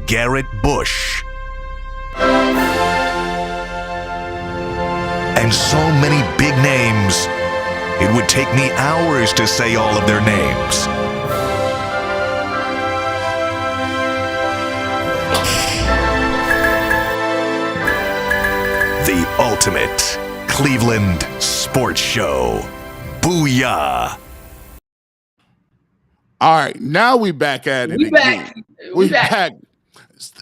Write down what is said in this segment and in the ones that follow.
Garrett Bush, and so many big names, it would take me hours to say all of their names. The ultimate Cleveland sports show. Booyah! All right, now we back at it. We back. We back.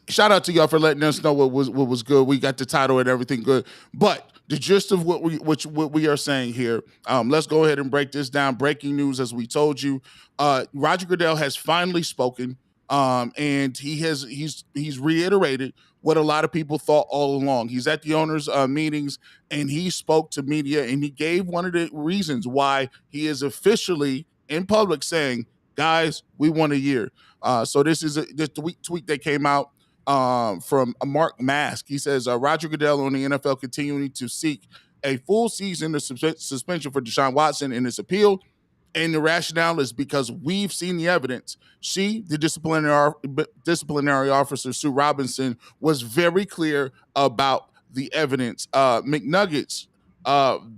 Shout out to y'all for letting us know what was good. We got the title and everything good. But the gist of what we are saying here, let's go ahead and break this down. Breaking news, as we told you, Roger Goodell has finally spoken, and he's reiterated what a lot of people thought all along. He's at the owners' meetings, and he spoke to media, and he gave one of the reasons why he is officially in public saying, guys, we want a year. So this is the tweet that came out from Mark Mask. He says, Roger Goodell on the NFL continuing to seek a full season of suspension for Deshaun Watson in his appeal. And the rationale is because we've seen the evidence. The disciplinary officer, Sue Robinson, was very clear about the evidence. McNuggets,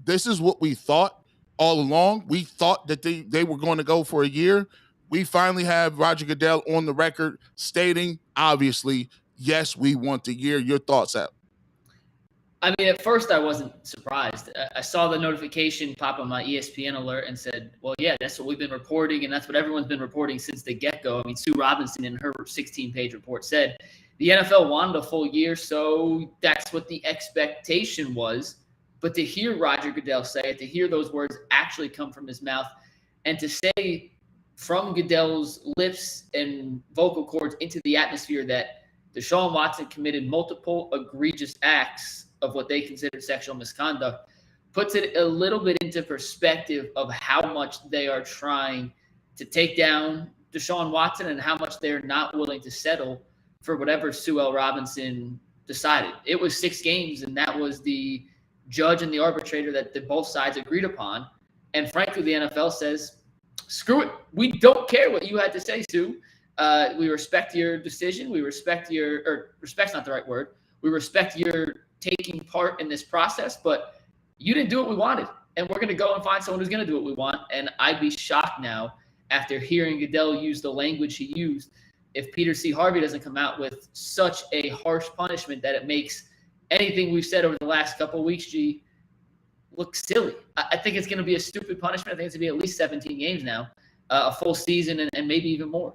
this is what we thought all along. We thought that they were going to go for a year. We finally have Roger Goodell on the record stating, obviously, yes, we want the year. Your thoughts, Al? I mean, at first I wasn't surprised. I saw the notification pop on my ESPN alert and said, well, yeah, that's what we've been reporting, and that's what everyone's been reporting since the get-go. I mean, Sue Robinson in her 16-page report said the NFL wanted a full year, so that's what the expectation was. But to hear Roger Goodell say it, to hear those words actually come from his mouth, and to say from Goodell's lips and vocal cords into the atmosphere that Deshaun Watson committed multiple egregious acts of what they consider sexual misconduct, puts it a little bit into perspective of how much they are trying to take down Deshaun Watson and how much they're not willing to settle for whatever Sue L. Robinson decided. It was 6 games, and that was the judge and the arbitrator that both sides agreed upon. And frankly, the NFL says, screw it. We don't care what you had to say, Sue. We respect your decision. We respect's not the right word. We respect your taking part in this process, but you didn't do what we wanted. And we're going to go and find someone who's going to do what we want. And I'd be shocked now, after hearing Goodell use the language he used, if Peter C. Harvey doesn't come out with such a harsh punishment that it makes anything we've said over the last couple of weeks, G, look silly. I think it's going to be a stupid punishment. I think it's going to be at least 17 games now, a full season, and maybe even more.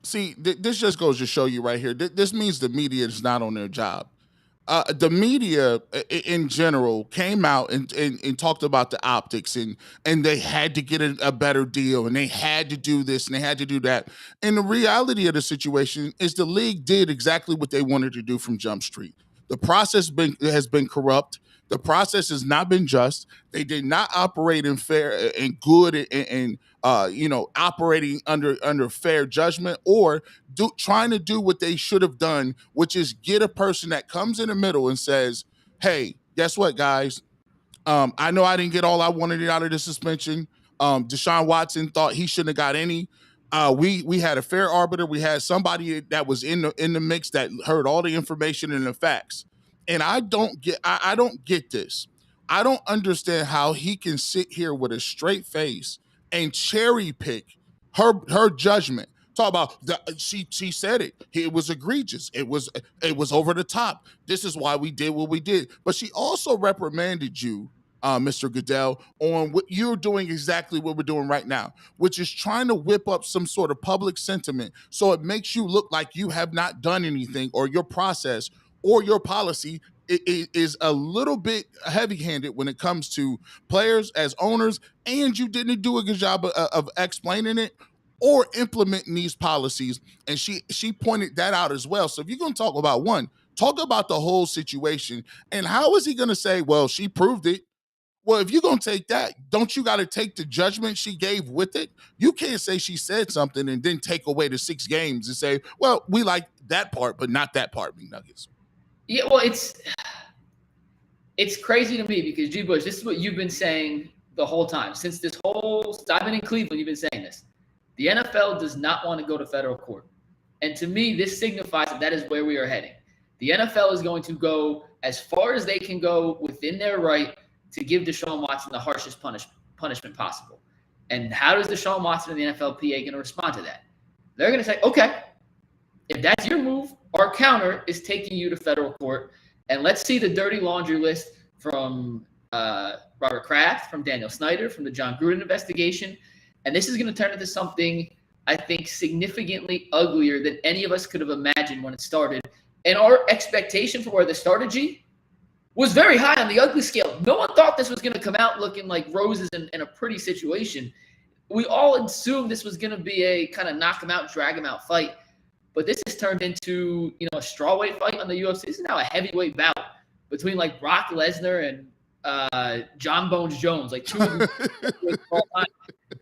See, this just goes to show you right here. This means the media is not on their job. The media in general came out and talked about the optics and they had to get a better deal and they had to do this and they had to do that. And the reality of the situation is the league did exactly what they wanted to do from Jump Street. The process has been corrupt. The process has not been just. They did not operate in fair and good and operating under fair judgment or trying to do what they should have done, which is get a person that comes in the middle and says, hey, guess what, guys? I know I didn't get all I wanted out of the suspension. Deshaun Watson thought he shouldn't have got any. We had a fair arbiter. We had somebody that was in the mix that heard all the information and the facts. And I don't get this. I don't understand how he can sit here with a straight face and cherry pick her judgment. Talk about she said it. It was egregious. It was over the top. This is why we did what we did. But she also reprimanded you, Mr. Goodell, on what you're doing exactly what we're doing right now, which is trying to whip up some sort of public sentiment so it makes you look like you have not done anything or your process or your policy is a little bit heavy-handed when it comes to players as owners, and you didn't do a good job of explaining it or implementing these policies. And she pointed that out as well. So if you're going to talk about one, talk about the whole situation. And how is he going to say, well, she proved it? Well, if you're going to take that, don't you got to take the judgment she gave with it? You can't say she said something and then take away the 6 games and say, well, we like that part, but not that part, McNuggets. Yeah, well, it's crazy to me because, G. Bush, this is what you've been saying the whole time. Since I've been in Cleveland, you've been saying this. The NFL does not want to go to federal court. And to me, this signifies that is where we are heading. The NFL is going to go as far as they can go within their right to give Deshaun Watson the harshest punishment possible. And how does Deshaun Watson and the NFLPA going to respond to that? They're going to say, okay, if that's your move, our counter is taking you to federal court. And let's see the dirty laundry list from Robert Kraft, from Daniel Snyder, from the John Gruden investigation. And this is going to turn into something, I think, significantly uglier than any of us could have imagined when it started. And our expectation for where this started, G, was very high on the ugly scale. No one thought this was going to come out looking like roses in a pretty situation. We all assumed this was going to be a kind of knock him out, drag him out fight. But this has turned into, a strawweight fight on the UFC. This is now a heavyweight bout between like Brock Lesnar and John Bones Jones, like two of them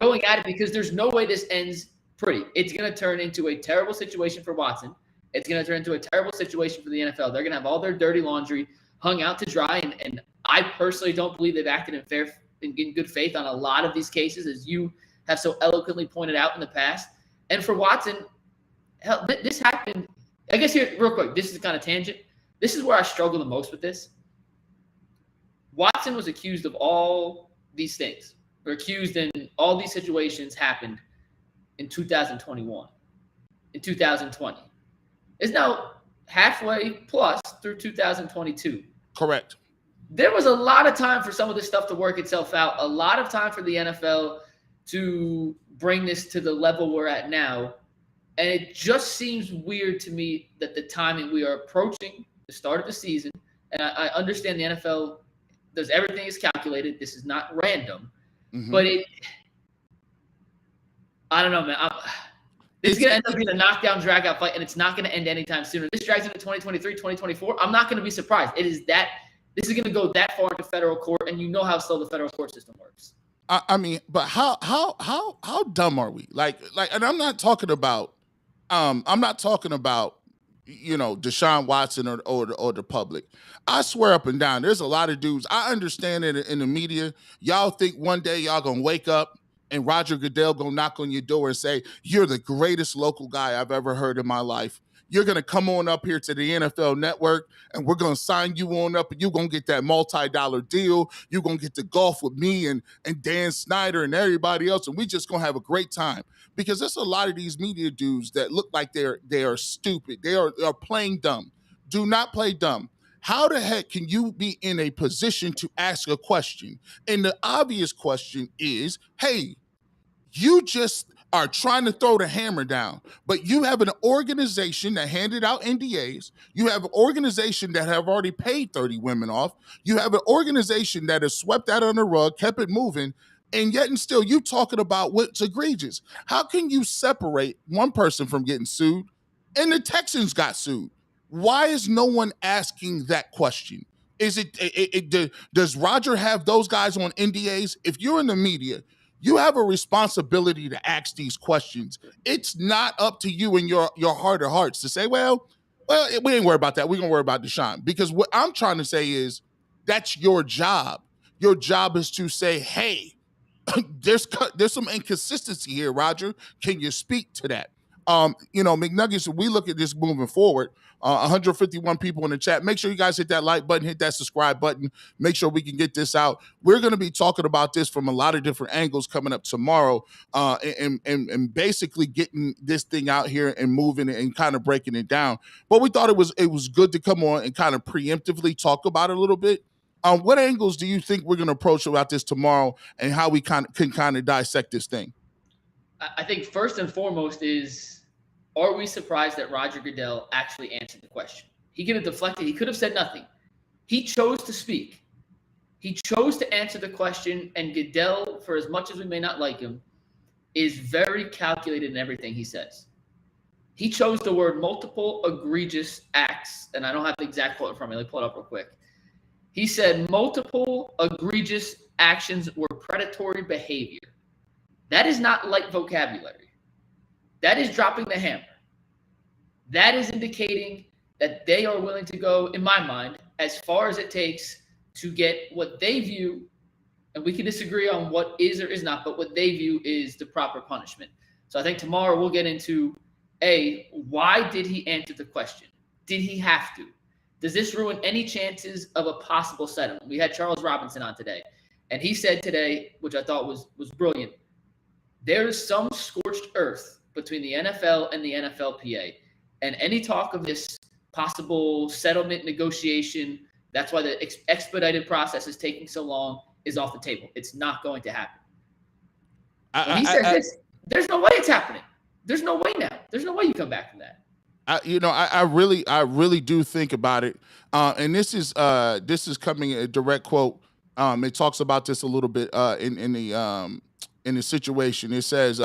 going at it, because there's no way this ends pretty. It's going to turn into a terrible situation for Watson. It's going to turn into a terrible situation for the NFL. They're going to have all their dirty laundry hung out to dry, and I personally don't believe they've acted in good faith on a lot of these cases, as you have so eloquently pointed out in the past. And for Watson, hell, this happened. I guess here, real quick, this is kind of tangent. This is where I struggle the most with this. Watson was accused of all these things, or accused in all these situations happened in 2021, in 2020. It's now halfway plus through 2022. Correct. There was a lot of time for some of this stuff to work itself out, a lot of time for the NFL to bring this to the level we're at now. And it just seems weird to me that the timing, we are approaching the start of the season, and I understand the NFL does everything is calculated. This is not random, but I don't know, man. This is going to end up being a knockdown, drag-out fight, and it's not going to end anytime sooner. This drags into 2023, 2024. I'm not going to be surprised. This is going to go that far into federal court, and you know how slow the federal court system works. I mean, but how dumb are we? Like, and I'm not talking about, Deshaun Watson or the public. I swear up and down, there's a lot of dudes. I understand it in the media. Y'all think one day y'all gonna wake up and Roger Goodell gonna knock on your door and say, you're the greatest local guy I've ever heard in my life. You're going to come on up here to the NFL Network, and we're going to sign you on up, and you're going to get that multi-dollar deal. You're going to get to golf with me and Dan Snyder and everybody else, and we just going to have a great time. Because there's a lot of these media dudes that look like they are stupid. They are playing dumb. Do not play dumb. How the heck can you be in a position to ask a question? And the obvious question is, hey, you just are trying to throw the hammer down, but you have an organization that handed out NDAs. You have an organization that have already paid 30 women off. You have an organization that has swept that under the rug, kept it moving, and yet and still you talking about what's egregious. How can you separate one person from getting sued and the Texans got sued? Why is no one asking that question? Does Roger have those guys on NDAs? If you're in the media, you have a responsibility to ask these questions. It's not up to you in your heart of hearts to say, well, we ain't worried about that. We're going to worry about Deshaun. Because what I'm trying to say is that's your job. Your job is to say, hey, there's some inconsistency here, Roger. Can you speak to that? McNuggets, we look at this moving forward. 151 people in the chat. Make sure you guys hit that like button, hit that subscribe button. Make sure we can get this out. We're going to be talking about this from a lot of different angles coming up tomorrow, and basically getting this thing out here and moving it and kind of breaking it down. But we thought it was good to come on and kind of preemptively talk about it a little bit. What angles do you think we're going to approach about this tomorrow, and how we can dissect this thing? I think first and foremost is, are we surprised that Roger Goodell actually answered the question? He could have deflected. He could have said nothing. He chose to speak. He chose to answer the question, and Goodell, for as much as we may not like him, is very calculated in everything he says. He chose the word multiple egregious acts, and I don't have the exact quote from me. Let me pull it up real quick. He said multiple egregious actions were predatory behavior. That is not light vocabulary. That is dropping the hammer. That is indicating that they are willing to go, in my mind, as far as it takes to get what they view, and we can disagree on what is or is not, but what they view is the proper punishment. So I think tomorrow we'll get into Why did he answer the question? Did he have to? Does this ruin any chances of a possible settlement? We had Charles Robinson on today, and he said today, which I thought was brilliant, there is some scorched earth between the NFL and the NFLPA, and any talk of this possible settlement negotiation, that's why the expedited process is taking so long, is off the table. It's not going to happen. When he says this, there's no way it's happening. There's no way now. There's no way you come back from that. I really do think about it. And this is coming a direct quote. It talks about this a little bit in the situation. It says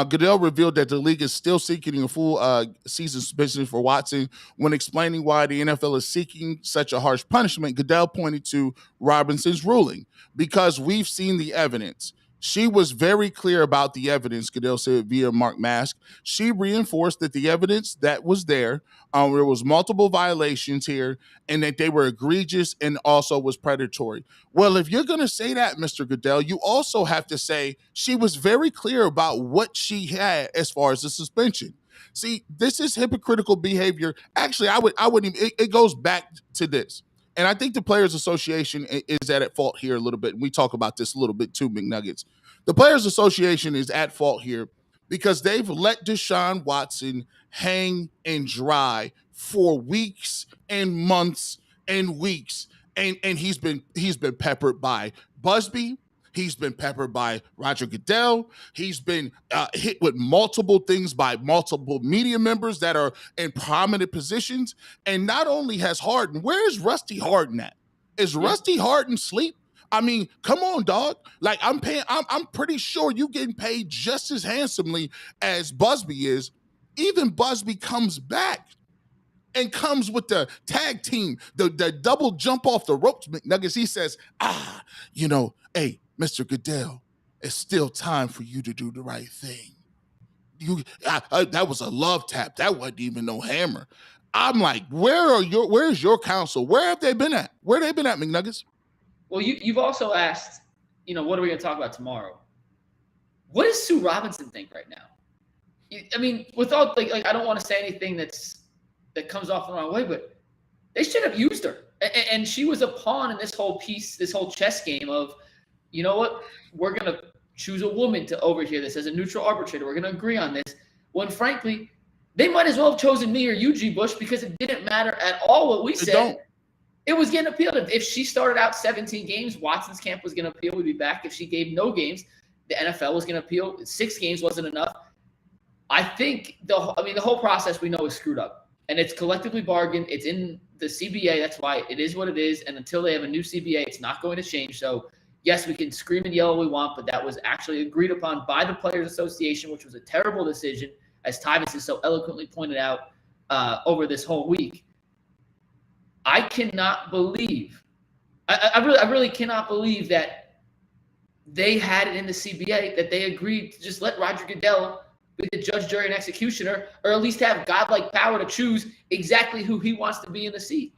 Goodell revealed that the league is still seeking a full season suspension for Watson. When explaining why the NFL is seeking such a harsh punishment, Goodell pointed to Robinson's ruling. Because we've seen the evidence. She was very clear about the evidence, Goodell said via Mark Mask. She reinforced that the evidence that was there was multiple violations here, and that they were egregious and also was predatory. Well, if you're going to say that, Mr. Goodell, you also have to say she was very clear about what she had as far as the suspension. See, this is hypocritical behavior. Actually, I wouldn't even, it goes back to this. And I think the Players Association is at fault here a little bit. And we talk about this a little bit too, McNuggets. The Players Association is at fault here because they've let Deshaun Watson hang and dry for weeks and months and weeks. And he's been peppered by Busby. He's been peppered by Roger Goodell. He's been hit with multiple things by multiple media members that are in prominent positions. And not only has Harden, where's Rusty Harden at? Is Rusty Harden asleep? I mean, come on, dog. Like I'm pretty sure you getting paid just as handsomely as Busby is. Even Busby comes back and comes with the tag team, the double jump off the ropes, McNuggets. He says, hey, Mr. Goodell, it's still time for you to do the right thing. That was a love tap. That wasn't even no hammer. I'm like, where's your counsel? Where have they been at? Where they been at, McNuggets? Well, you've also asked, what are we going to talk about tomorrow? What does Sue Robinson think right now? I mean, without like I don't want to say anything that comes off the wrong way, but they should have used her. And she was a pawn in this whole piece, this whole chess game of, you know what, we're going to choose a woman to overhear this as a neutral arbitrator. We're going to agree on this. When, frankly, they might as well have chosen me or you, G. Bush, because it didn't matter at all what we said. It was getting appealed. If she started out 17 games, Watson's camp was going to appeal. We'd be back. If she gave no games, the NFL was going to appeal. 6 games wasn't enough. I think the whole process we know is screwed up. And it's collectively bargained. It's in the CBA. That's why it is what it is. And until they have a new CBA, it's not going to change. So, yes, we can scream and yell all we want, but that was actually agreed upon by the Players Association, which was a terrible decision, as Tyvus has so eloquently pointed out over this whole week. I cannot believe, I really cannot believe that they had it in the CBA, that they agreed to just let Roger Goodell be the judge, jury, and executioner, or at least have godlike power to choose exactly who he wants to be in the seat.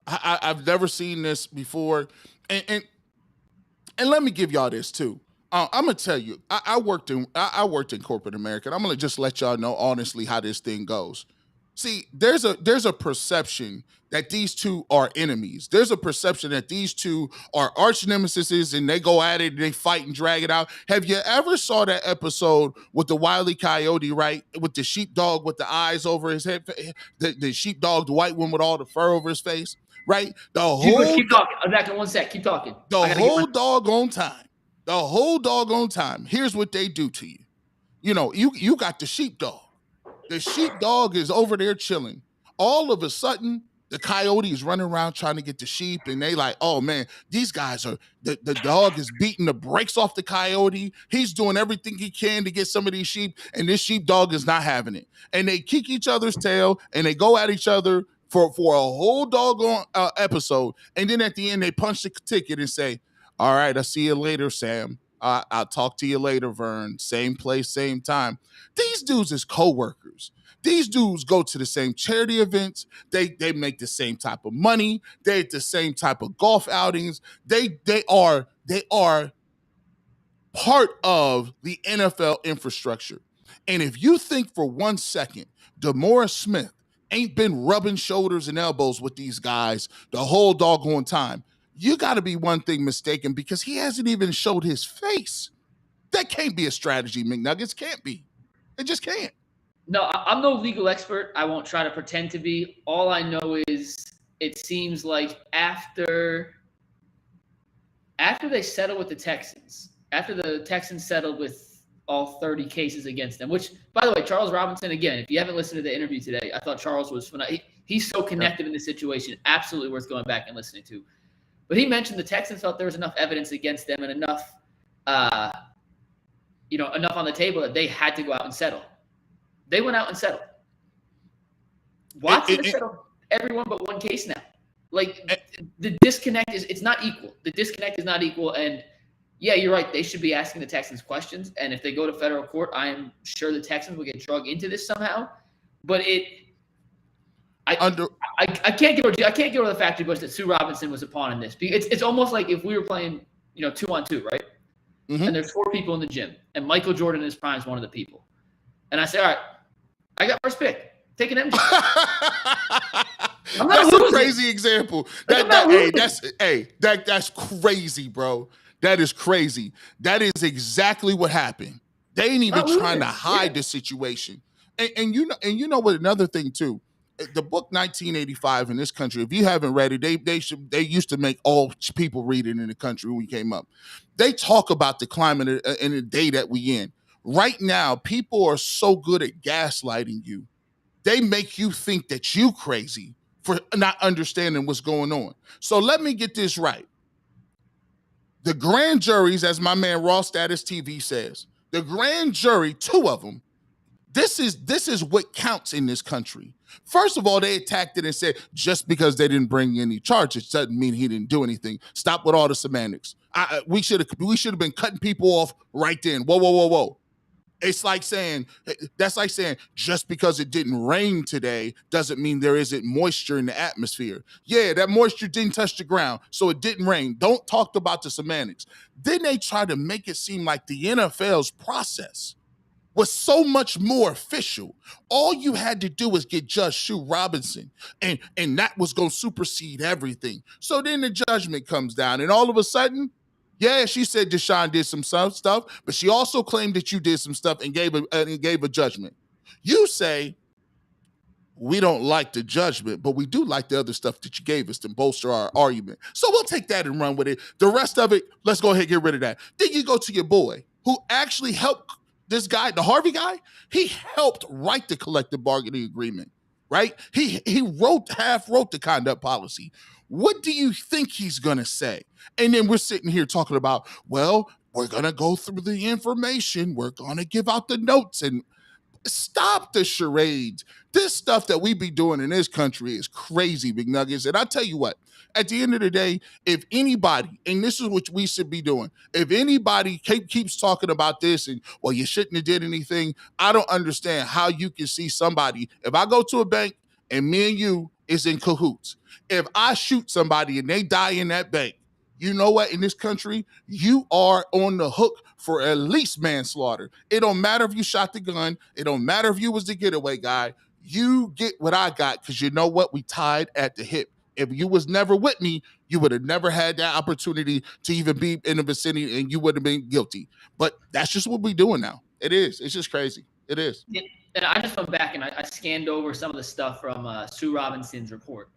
I've never seen this before. And let me give y'all this too. I'm gonna tell you, I worked in corporate America. And I'm gonna just let y'all know honestly how this thing goes. See, there's a perception that these two are enemies. There's a perception that these two are arch nemesis and they go at it and they fight and drag it out. Have you ever saw that episode with the Wile E. Coyote, right? With the sheepdog with the eyes over his head, the sheepdog, the white one with all the fur over his face, right? Keep talking. I'm back in 1 sec. Keep talking. The whole doggone time. Here's what they do to you. You got the sheepdog. The sheepdog is over there chilling. All of a sudden, the coyote is running around trying to get the sheep, and they like, oh man, these guys are, the dog is beating the brakes off the coyote. He's doing everything he can to get some of these sheep, and this sheepdog is not having it. And they kick each other's tail, and they go at each other for a whole doggone episode. And then at the end, they punch the ticket and say, all right, I'll see you later, Sam. I'll talk to you later, Vern. Same place, same time. These dudes is co-workers. These dudes go to the same charity events. They make the same type of money. They at the same type of golf outings. They are part of the NFL infrastructure. And if you think for 1 second DeMaurice Smith ain't been rubbing shoulders and elbows with these guys the whole doggone time, you got to be one thing mistaken, because he hasn't even showed his face. That can't be a strategy, McNuggets. Can't be. It just can't. No, I'm no legal expert. I won't try to pretend to be. All I know is it seems like after they settled with the Texans, after the Texans settled with all 30 cases against them, which, by the way, Charles Robinson, again, if you haven't listened to the interview today, I thought Charles was phenomenal. He's so connected in this situation, absolutely worth going back and listening to. But he mentioned the Texans felt there was enough evidence against them and enough on the table that they had to go out and settle. They went out and settled. Watson has settled everyone but one case now. Like, the disconnect it's not equal. The disconnect is not equal. And yeah, you're right. They should be asking the Texans questions. And if they go to federal court, I am sure the Texans will get dragged into this somehow. But I can't get over the fact that Sue Robinson was a pawn in this. It's almost like if we were playing, 2-on-2, right? Mm-hmm. And there's 4 people in the gym, and Michael Jordan in his prime is one of the people. And I say, all right, I got first pick. Take an MJ. That's a crazy example. That's crazy, bro. That is crazy. That is exactly what happened. They ain't even trying to hide the situation. And you know what? Another thing too, the book 1985 in this country. If you haven't read it, they used to make all people read it in the country when we came up. They talk about the climate in the day that we in. Right now, people are so good at gaslighting you. They make you think that you crazy for not understanding what's going on. So let me get this right. The grand juries, as my man Raw Status TV says, the grand jury, 2 of them, this is what counts in this country. First of all, they attacked it and said, just because they didn't bring any charges doesn't mean he didn't do anything. Stop with all the semantics. We should have been cutting people off right then. Whoa. It's like saying, that's like saying, just because it didn't rain today doesn't mean there isn't moisture in the atmosphere. Yeah, that moisture didn't touch the ground, so it didn't rain. Don't talk about the semantics. Then they try to make it seem like the NFL's process was so much more official. All you had to do was get Judge Sue Robinson, and that was going to supersede everything. So then the judgment comes down, and all of a sudden, yeah, she said Deshaun did some stuff, but she also claimed that you did some stuff and gave a judgment. You say, we don't like the judgment, but we do like the other stuff that you gave us to bolster our argument. So we'll take that and run with it. The rest of it, let's go ahead and get rid of that. Then you go to your boy, who actually helped this guy, the Harvey guy. He helped write the collective bargaining agreement, right? He wrote the conduct policy. What do you think he's going to say? And then we're sitting here talking about, well, we're going to go through the information. We're going to give out the notes. And stop the charades. This stuff that we be doing in this country is crazy, McNuggets. And I tell you what, at the end of the day, if anybody, and this is what we should be doing, if anybody keeps talking about this and, well, you shouldn't have did anything, I don't understand how you can see somebody. If I go to a bank and me and you is in cahoots, if I shoot somebody and they die in that bank, you know what? In this country, you are on the hook for at least manslaughter. It don't matter if you shot the gun. It don't matter if you was the getaway guy. You get what I got, because you know what? We tied at the hip. If you was never with me, you would have never had that opportunity to even be in the vicinity, and you would have been guilty. But that's just what we're doing now. It is. It's just crazy. It is. And I just went back and I scanned over some of the stuff from Sue Robinson's report.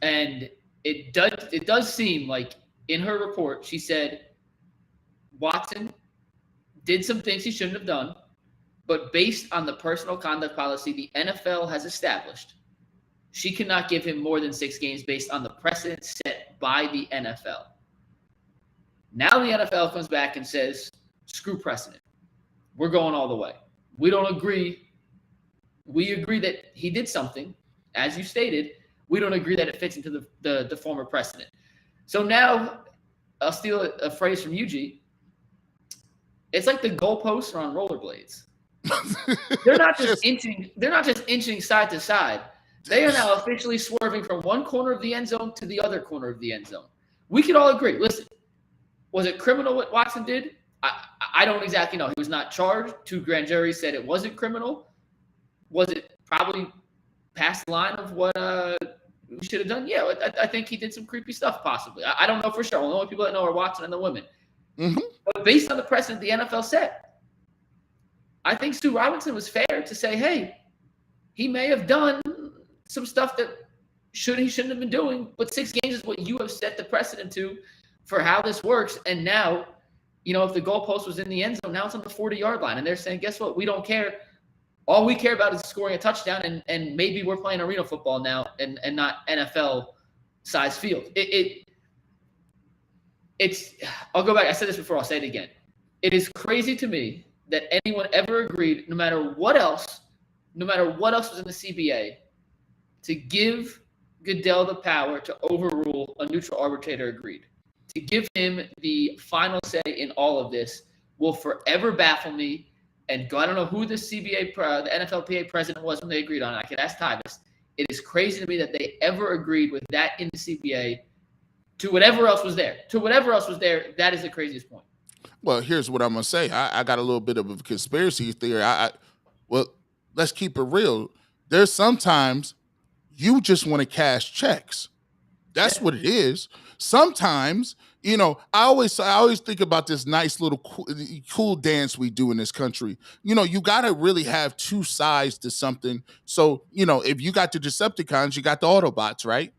And it does seem like in her report, she said Watson did some things he shouldn't have done, but based on the personal conduct policy the NFL has established, she cannot give him more than 6 games based on the precedent set by the NFL. Now the NFL comes back and says, screw precedent. We're going all the way. We don't agree. We agree that he did something, as you stated. We don't agree that it fits into the former precedent. So now I'll steal a phrase from UG. It's like the goalposts are on rollerblades. They're not just inching side to side. They are now officially swerving from one corner of the end zone to the other corner of the end zone. We can all agree. Listen, was it criminal what Watson did? I don't exactly know. He was not charged. Two grand juries said it wasn't criminal. Was it probably past the line of what we should have done? Yeah, I think he did some creepy stuff, possibly. I don't know for sure. The only people that know are Watson and the women. Mm-hmm. But based on the precedent the NFL set, I think Stu Robinson was fair to say, hey, he may have done some stuff that he shouldn't have been doing, but 6 games is what you have set the precedent to for how this works. And now, if the goalpost was in the end zone, now it's on the 40-yard line. And they're saying, guess what? We don't care. All we care about is scoring a touchdown, and maybe we're playing arena football now and not NFL-sized field. It's I'll go back. I said this before. I'll say it again. It is crazy to me that anyone ever agreed, no matter what else was in the CBA, to give Goodell the power to overrule a neutral arbitrator agreed. To give him the final say in all of this will forever baffle me. And I don't know who the CBA, the NFLPA president was when they agreed on it. I could ask Tyvis. It is crazy to me that they ever agreed with that in the CBA to whatever else was there. That is the craziest point. Well, here's what I'm going to say. I got a little bit of a conspiracy theory. Well, let's keep it real. There's sometimes you just want to cash checks. That's what it is. Sometimes, I always think about this nice little cool dance we do in this country. You got to really have two sides to something. So, if you got the Decepticons, you got the Autobots, right?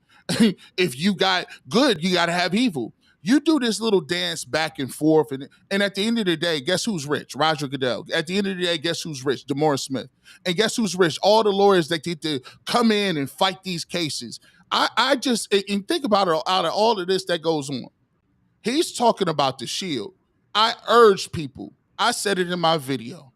If you got good, you got to have evil. You do this little dance back and forth, and at the end of the day, guess who's rich? Roger Goodell. At the end of the day, guess who's rich? DeMaurice Smith. And guess who's rich? All the lawyers that get to come in and fight these cases. I just think about it, out of all of this that goes on. He's talking about the shield. I urge people. I said it in my video.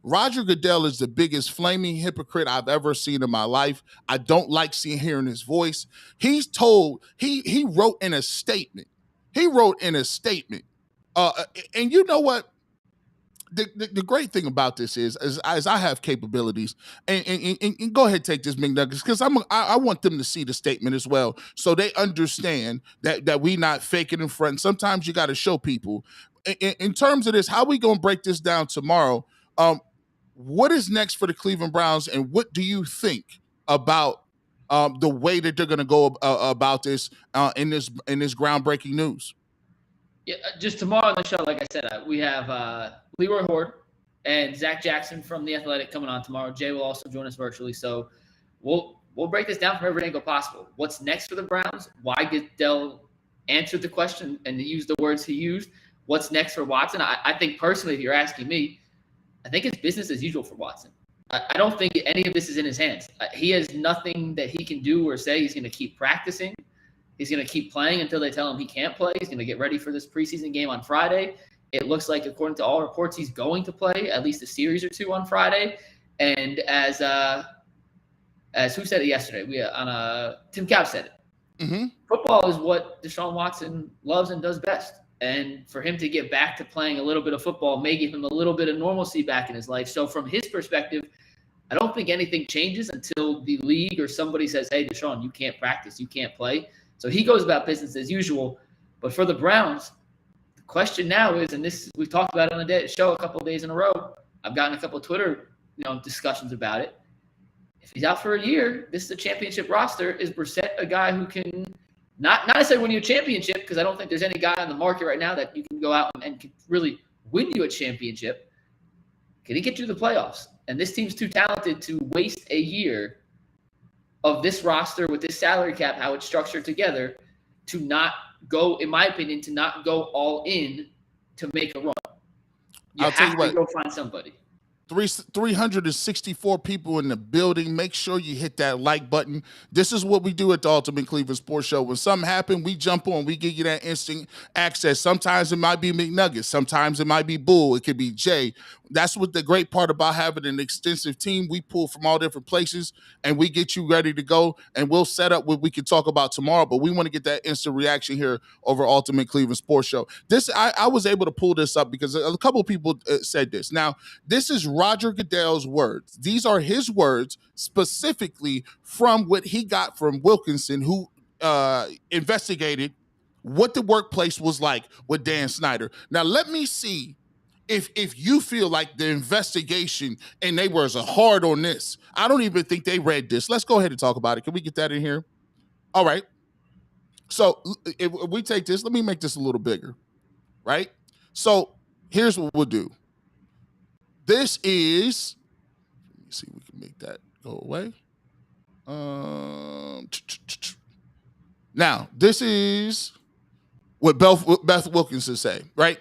Roger Goodell is the biggest flaming hypocrite I've ever seen in my life. I don't like hearing his voice. He wrote in a statement. And you know what? The great thing about this is I have capabilities, and go ahead, take this, McNuggets, because I want them to see the statement as well, so they understand that we not faking in front. Sometimes you got to show people. In terms of this, how we gonna break this down tomorrow? What is next for the Cleveland Browns, and what do you think about the way that they're gonna go about this in this groundbreaking news? Yeah, just tomorrow on the show, like I said, we have Leroy Horde and Zach Jackson from The Athletic coming on tomorrow. Jay will also join us virtually. So we'll break this down from every angle possible. What's next for the Browns? Why Goodell answered the question and used the words he used? What's next for Watson? I think personally, if you're asking me, I think it's business as usual for Watson. I don't think any of this is in his hands. He has nothing that he can do or say. He's going to keep practicing. He's going to keep playing until they tell him he can't play. He's going to get ready for this preseason game on Friday. It looks like, according to all reports, he's going to play at least a series or two on Friday. And as who said it yesterday? Tim Couch said it. Mm-hmm. Football is what Deshaun Watson loves and does best. And for him to get back to playing a little bit of football may give him a little bit of normalcy back in his life. So from his perspective, I don't think anything changes until the league or somebody says, hey, Deshaun, you can't practice, you can't play. So he goes about business as usual. But for the Browns, the question now is, and this we've talked about it on the show a couple of days in a row. I've gotten a couple of Twitter discussions about it. If he's out for a year, this is a championship roster. Is Brissett a guy who can not necessarily win you a championship, because I don't think there's any guy on the market right now that you can go out and can really win you a championship. Can he get you to the playoffs? And this team's too talented to waste a year of this roster with this salary cap, how it's structured together, to not go, in my opinion, to not go all in to make a run. You have to go find somebody. 364 people in the building. Make sure you hit that like button. This is what we do at the Ultimate Cleveland Sports Show. When something happens, we jump on. We give you that instant access. Sometimes it might be McNuggets. Sometimes it might be Bull. It could be Jay. That's what the great part about having an extensive team. We pull from all different places, and we get you ready to go, and we'll set up what we can talk about tomorrow, but we want to get that instant reaction here over Ultimate Cleveland Sports Show. I was able to pull this up because a couple of people said this. Now, this is Roger Goodell's words. These are his words specifically from what he got from Wilkinson, who investigated what the workplace was like with Dan Snyder. Now, let me see if you feel like the investigation and they were as hard on this. I don't even think they read this. Let's go ahead and talk about it. Can we get that in here? All right. So if we take this, let me make this a little bigger, right? So here's what we'll do. This is, let me see if we can make that go away. Now, this is what Beth Wilkinson say, right?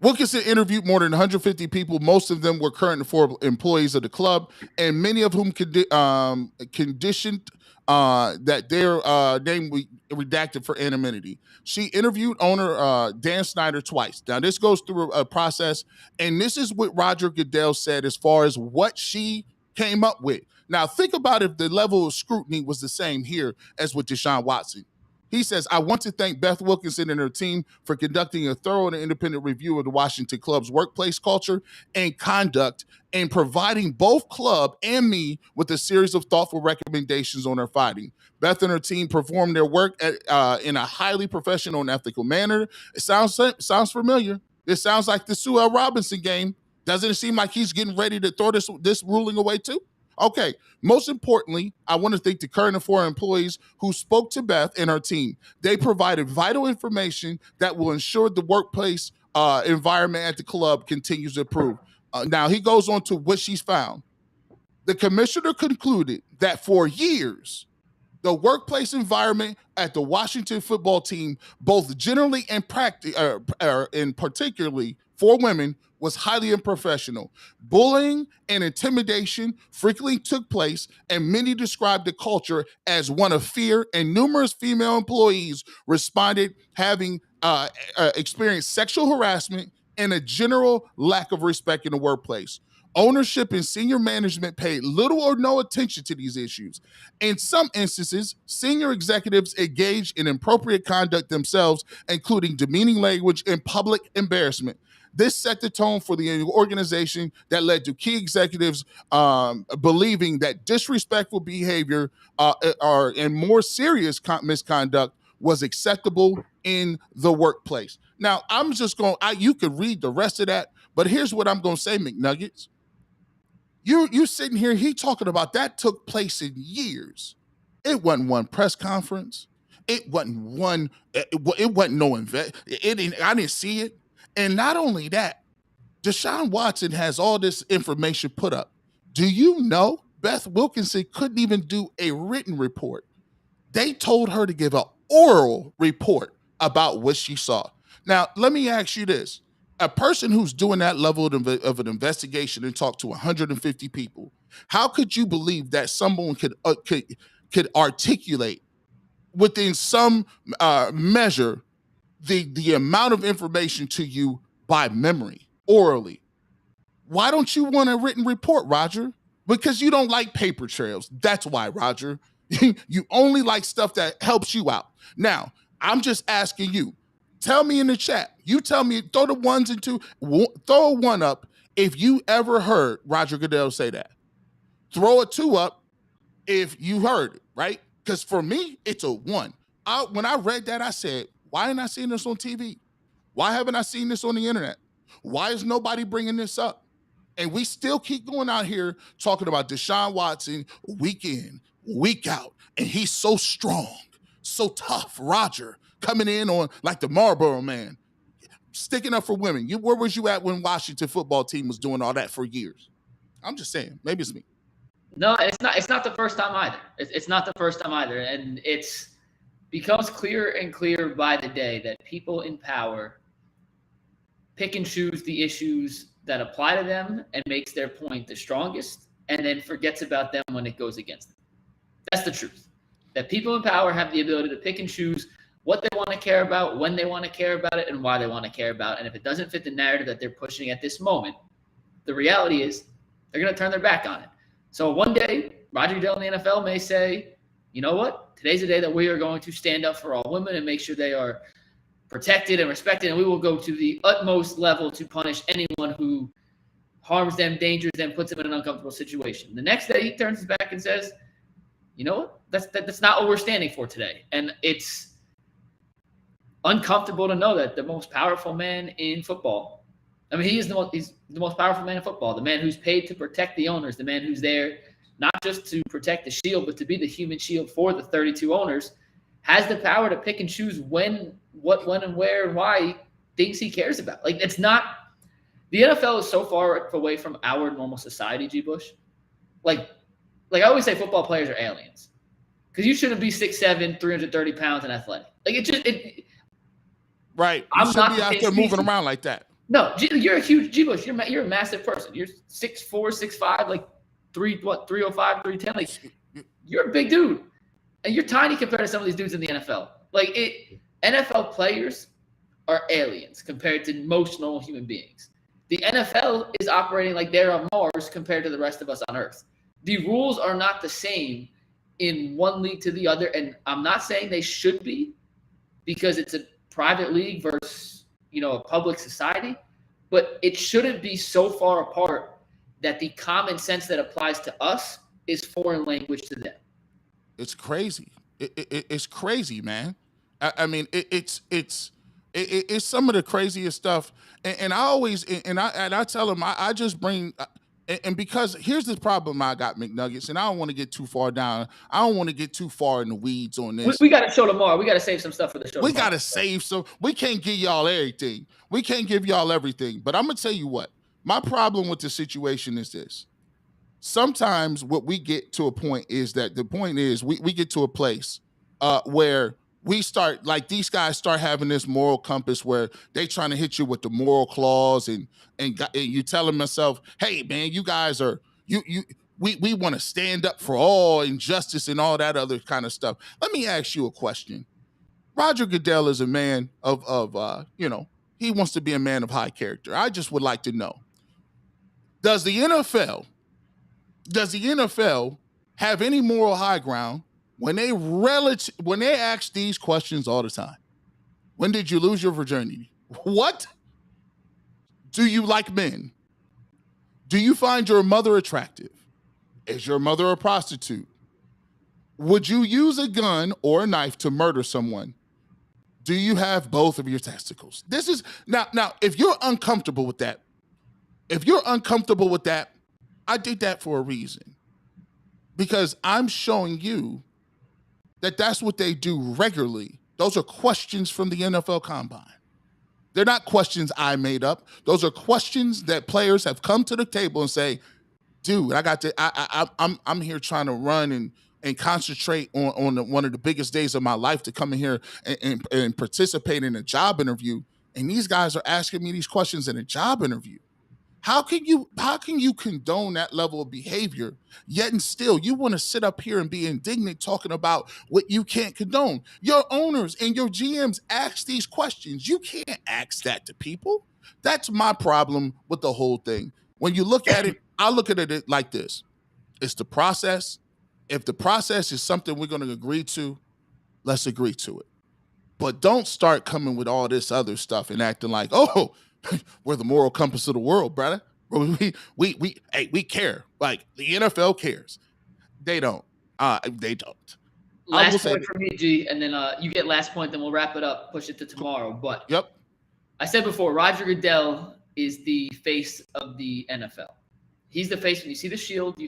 Wilkinson interviewed more than 150 people. Most of them were current and former employees of the club, and many of whom conditioned that their name be redacted for anonymity. She interviewed owner Dan Snyder twice. Now, this goes through a process, and this is what Roger Goodell said as far as what she came up with. Now, think about if the level of scrutiny was the same here as with Deshaun Watson. He says, I want to thank Beth Wilkinson and her team for conducting a thorough and independent review of the Washington club's workplace culture and conduct and providing both club and me with a series of thoughtful recommendations on our finding. Beth and her team performed their work in a highly professional and ethical manner. It sounds familiar. It sounds like the Sue L. Robinson game. Doesn't it seem like he's getting ready to throw this ruling away too? Okay, most importantly, I want to thank the current and former employees who spoke to Beth and her team. They provided vital information that will ensure the workplace environment at the club continues to improve. Now, he goes on to what she's found. The commissioner concluded that for years, the workplace environment at the Washington football team, both generally and and particularly for women, was highly unprofessional. Bullying and intimidation frequently took place, and many described the culture as one of fear, and numerous female employees responded having experienced sexual harassment and a general lack of respect in the workplace. Ownership and senior management paid little or no attention to these issues. In some instances, senior executives engaged in inappropriate conduct themselves, including demeaning language and public embarrassment. This set the tone for the organization that led to key executives believing that disrespectful behavior and more serious misconduct was acceptable in the workplace. Now, I'm just going, you could read the rest of that, but here's what I'm going to say, McNuggets. You sitting here, he talking about that took place in years. It wasn't one press conference. It wasn't one, it wasn't no I didn't see it. And not only that, Deshaun Watson has all this information put up. Do you know Beth Wilkinson couldn't even do a written report? They told her to give an oral report about what she saw. Now, let me ask you this. A person who's doing that level of an investigation and talk to 150 people, how could you believe that someone could articulate within some measure the amount of information to you by memory, orally? Why don't you want a written report, Roger? Because you don't like paper trails. That's why, Roger. You only like stuff that helps you out. Now, I'm just asking you. Tell me in the chat. You tell me, throw the ones and two, throw a one up if you ever heard Roger Goodell say that. Throw a two up if you heard it, right? Because for me, it's a one. When I read that, I said, why ain't I seeing this on TV? Why haven't I seen this on the internet? Why is nobody bringing this up? And we still keep going out here talking about Deshaun Watson week in, week out, and he's so strong, so tough, Roger, coming in on like the Marlboro Man, sticking up for women. Where was you at when Washington football team was doing all that for years? I'm just saying, maybe it's me. No, it's not. It's not the first time either. It's not the first time either, and it's becomes clearer and clearer by the day that people in power pick and choose the issues that apply to them and makes their point the strongest, and then forgets about them when it goes against them. That's the truth. That people in power have the ability to pick and choose what they want to care about, when they want to care about it, and why they want to care about it. And if it doesn't fit the narrative that they're pushing at this moment, the reality is they're going to turn their back on it. So one day, Roger Goodell in the NFL may say, you know what? Today's the day that we are going to stand up for all women and make sure they are protected and respected, and we will go to the utmost level to punish anyone who harms them, endangers them, puts them in an uncomfortable situation. The next day, he turns his back and says, you know what? That's not what we're standing for today. And it's uncomfortable to know that the most powerful man in football, I mean, he's the most powerful man in football, the man who's paid to protect the owners, the man who's there not just to protect the shield, but to be the human shield for the 32 owners, has the power to pick and choose when, and where, and why things he cares about. Like, it's not – the NFL is so far away from our normal society, G. Bush. Like I always say, football players are aliens because you shouldn't be 6'7", 330 pounds and athletic. Like, right. You shouldn't be out there moving around like that. No, you're a huge G. Bush. You're a massive person. You're 6'4", 6'5", like 305, 310. Like, you're a big dude, and you're tiny compared to some of these dudes in the NFL. Like, NFL players are aliens compared to most normal human beings. The NFL is operating like they're on Mars compared to the rest of us on Earth. The rules are not the same in one league to the other, and I'm not saying they should be because it's a private league versus, a public society, but it shouldn't be so far apart that the common sense that applies to us is foreign language to them. It's crazy. It's crazy, man. I mean, it's some of the craziest stuff. And I always I tell them I just bring and because here's the problem I got, McNuggets, and I don't want to get too far down. I don't want to get too far in the weeds on this. We got a show tomorrow. We got to save some stuff for the show. We got to save some. We can't give y'all everything. We can't give y'all everything. But I'm gonna tell you what. My problem with the situation is this. Sometimes what we get to a point is that the point is we get to a place where we start, like, these guys start having this moral compass where they trying to hit you with the moral clause and you telling myself, hey man, you guys are we want to stand up for all injustice and all that other kind of stuff. Let me ask you a question. Roger Goodell is a man of he wants to be a man of high character. I just would like to know, does the NFL have any moral high ground when they ask these questions all the time? When did you lose your virginity? What? Do you like men? Do you find your mother attractive? Is your mother a prostitute? Would you use a gun or a knife to murder someone? Do you have both of your testicles? This is now if you're uncomfortable with that, I did that for a reason. Because I'm showing you that that's what they do regularly. Those are questions from the NFL Combine. They're not questions I made up. Those are questions that players have come to the table and say, dude, I'm here trying to run and concentrate on one of the biggest days of my life to come in here and participate in a job interview. And these guys are asking me these questions in a job interview. How can you condone that level of behavior, yet and still you want to sit up here and be indignant talking about what you can't condone? Your owners and your GMs ask these questions. You can't ask that to people. That's my problem with the whole thing. When you look at it, I look at it like this. It's the process. If the process is something we're going to agree to, let's agree to it. But don't start coming with all this other stuff and acting like, oh, we're the moral compass of the world, brother. We care. Like, the NFL cares. They don't. They don't. Last point for me, G, and then you get last point, then we'll wrap it up, push it to tomorrow. But yep. I said before, Roger Goodell is the face of the NFL. He's the face. When you see the shield, you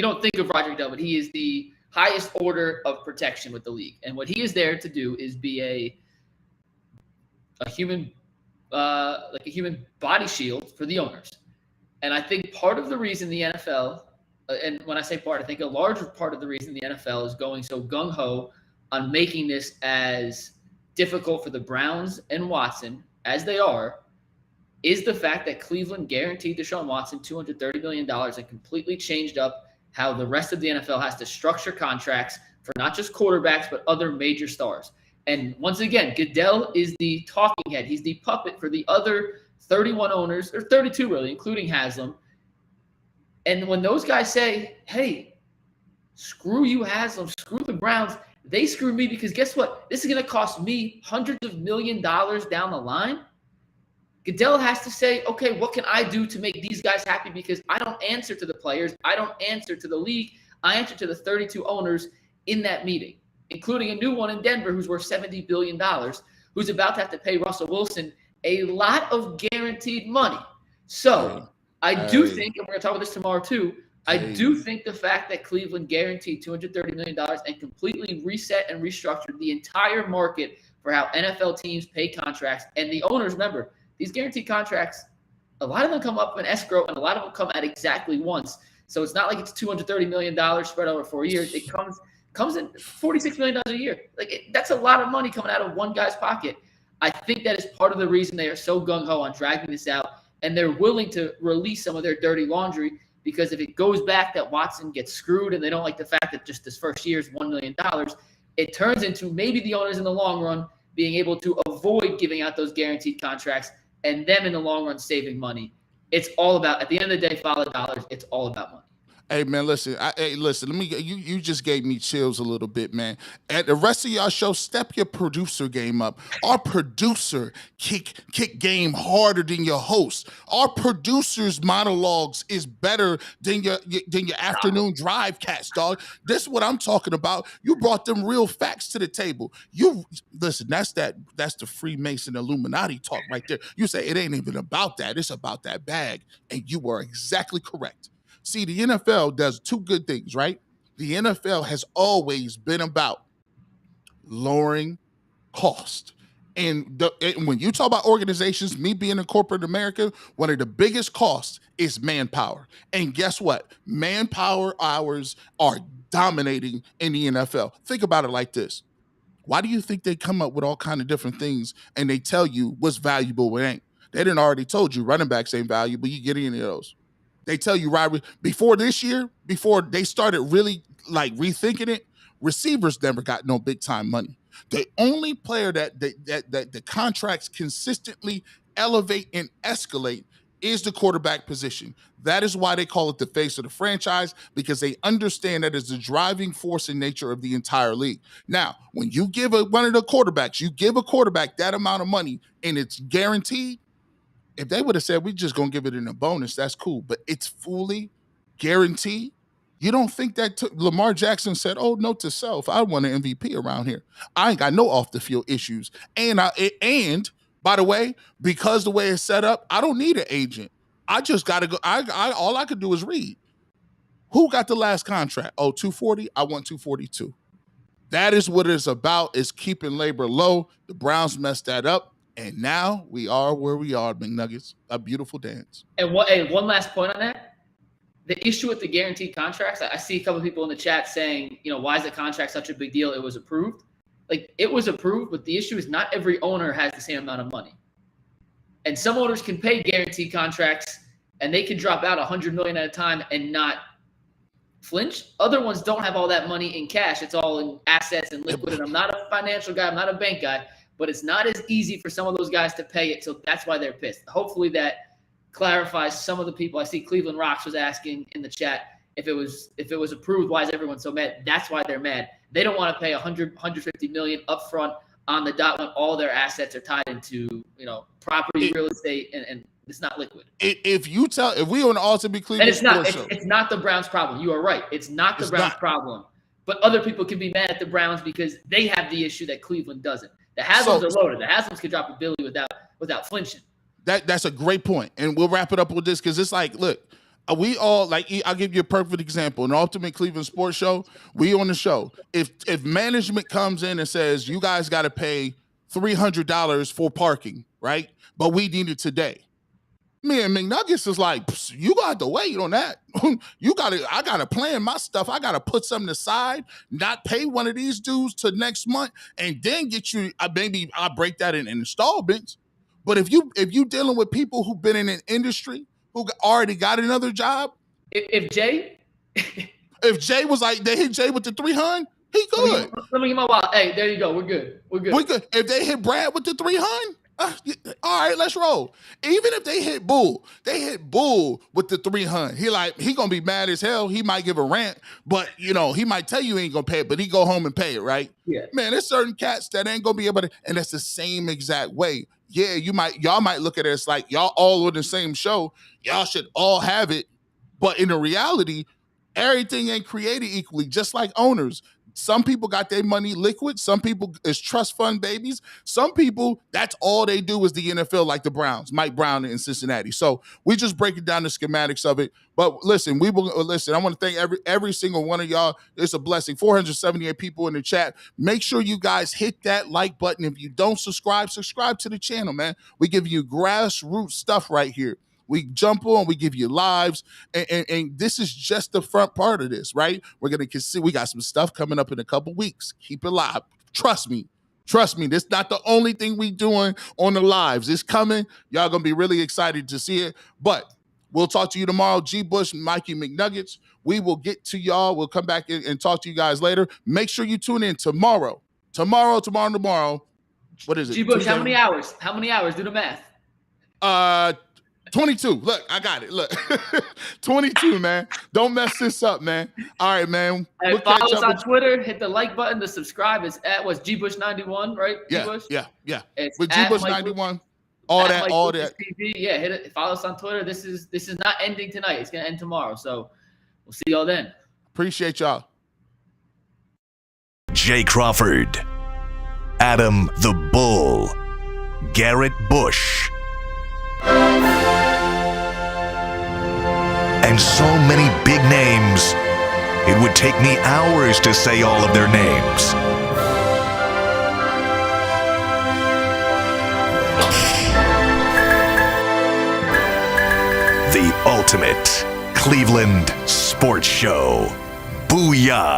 don't think of Roger Goodell, but he is the highest order of protection with the league. And what he is there to do is be a human like a human body shield for the owners. And I think part of the reason the NFL, and when I say part, I think a larger part of the reason the NFL is going so gung-ho on making this as difficult for the Browns and Watson as they are, is the fact that Cleveland guaranteed Deshaun Watson $230 million and completely changed up how the rest of the NFL has to structure contracts for not just quarterbacks, but other major stars. And once again, Goodell is the talking head. He's the puppet for the other 31 owners, or 32 really, including Haslam. And when those guys say, hey, screw you, Haslam, screw the Browns, they screw me because guess what? This is going to cost me hundreds of millions down the line. Goodell has to say, okay, what can I do to make these guys happy? Because I don't answer to the players. I don't answer to the league. I answer to the 32 owners in that meeting, including a new one in Denver who's worth $70 billion. who's about to have to pay Russell Wilson a lot of guaranteed money. So I do think, and we're going to talk about this tomorrow too, I do think the fact that Cleveland guaranteed $230 million and completely reset and restructured the entire market for how NFL teams pay contracts, and the owners, remember, these guaranteed contracts, a lot of them come up in escrow and a lot of them come at exactly once. So it's not like it's $230 million spread over 4 years. It comes in $46 million a year. That's a lot of money coming out of one guy's pocket. I think that is part of the reason they are so gung-ho on dragging this out, and they're willing to release some of their dirty laundry, because if it goes back that Watson gets screwed and they don't like the fact that just this first year is $1 million, it turns into maybe the owners in the long run being able to avoid giving out those guaranteed contracts and them in the long run saving money. It's all about, at the end of the day, follow dollars. It's all about money. Hey man, listen. Listen. Let me. You just gave me chills a little bit, man. At the rest of y'all show, step your producer game up. Our producer kick game harder than your host. Our producer's monologues is better than your afternoon drive cats, dog. This is what I'm talking about. You brought them real facts to the table. You listen. That's the Freemason Illuminati talk right there. You say it ain't even about that. It's about that bag, and you are exactly correct. See, the NFL does two good things, right? The NFL has always been about lowering cost. And when you talk about organizations, me being in corporate America, one of the biggest costs is manpower. And guess what? Manpower hours are dominating in the NFL. Think about it like this. Why do you think they come up with all kind of different things and they tell you what's valuable, what ain't? They done already told you running backs ain't valuable. You get any of those. They tell you right before this year, before they started really like rethinking it, receivers never got no big time money. The only player that the contracts consistently elevate and escalate is the quarterback position. That is why they call it the face of the franchise, because they understand that it's the driving force in nature of the entire league. Now, when you give one of the quarterbacks, you give a quarterback that amount of money and it's guaranteed. If they would have said, we're just going to give it in a bonus, that's cool. But it's fully guaranteed. You don't think that Lamar Jackson said, oh, note to self, I want an MVP around here. I ain't got no off-the-field issues. And by the way, because the way it's set up, I don't need an agent. I just got to go. All I could do is read. Who got the last contract? Oh, 240? I want 242. That is what it's about, is keeping labor low. The Browns messed that up. And now we are where we are, McNuggets. A beautiful dance. And one last point on that. The issue with the guaranteed contracts, I see a couple of people in the chat saying, why is the contract such a big deal? It was approved. Like, it was approved, but the issue is not every owner has the same amount of money. And some owners can pay guaranteed contracts, and they can drop out $100 million at a time and not flinch. Other ones don't have all that money in cash. It's all in assets and liquid. And I'm not a financial guy. I'm not a bank guy. But it's not as easy for some of those guys to pay it, so that's why they're pissed. Hopefully that clarifies some of the people. I see Cleveland Rocks was asking in the chat if it was approved, why is everyone so mad? That's why they're mad. They don't want to pay $150 million upfront on the dot when all their assets are tied into property, real estate, and it's not liquid. If we on the Ultimate Cleveland, and it's not the Browns' problem. You are right. It's not the Browns' problem. But other people can be mad at the Browns because they have the issue that Cleveland doesn't. The Haslam's are loaded. The Haslam's could drop a billy without flinching. That's a great point. And we'll wrap it up with this, because it's like, look, we all, like, I'll give you a perfect example. An Ultimate Cleveland Sports Show, we on the show. If management comes in and says, you guys got to pay $300 for parking, right? But we need it today. Me and McNuggets is like, you got to wait on that. I got to plan my stuff. I got to put something aside, not pay one of these dudes till next month, and then get you, maybe I'll break that in installments. But if you dealing with people who've been in an industry, who already got another job. If Jay was like, they hit Jay with the 300, he good. Let me get my wallet. Hey, there you go. We're good. We're good. If they hit Brad with the 300, all right, let's roll. Even if they hit Bull with the 300. He gonna be mad as hell. He might give a rant, but he might tell you he ain't gonna pay it, but he go home and pay it, right? Yeah. Man, there's certain cats that ain't gonna be able to, and that's the same exact way. Yeah, y'all might look at it as like y'all all on the same show. Y'all should all have it, but in the reality, everything ain't created equally. Just like owners, Some people got their money liquid. Some people is trust fund babies. Some people, that's all they do is the NFL, like the Browns, Mike Brown in Cincinnati. So we just breaking down the schematics of it. But listen, I want to thank every single one of y'all. It's a blessing. 478 people in the chat. Make sure you guys hit that like button. If you don't subscribe to the channel, man. We give you grassroots stuff right here. We jump on, we give you lives, and this is just the front part of this, right? We're gonna consider. We got some stuff coming up in a couple weeks. Keep it live. Trust me. This is not the only thing we doing on the lives. It's coming. Y'all gonna be really excited to see it. But we'll talk to you tomorrow. G. Bush, Mikey McNuggets. We will get to y'all. We'll come back and talk to you guys later. Make sure you tune in tomorrow. Tomorrow. What is it? G. Bush, how many hours? How many hours? Do the math. 22. Look, I got it. Look, 22, man. Don't mess this up, man. All right, man. Hey, follow us on Twitter. Hit the like button to subscribe. It's at GBush91, right? G-Bush? Yeah. It's with GBush91. All that. TV. Yeah, hit it. Follow us on Twitter. This is not ending tonight. It's gonna end tomorrow. So we'll see y'all then. Appreciate y'all. Jay Crawford, Adam the Bull, Garrett Bush, and so many big names, it would take me hours to say all of their names. The ultimate Cleveland sports show. Booyah!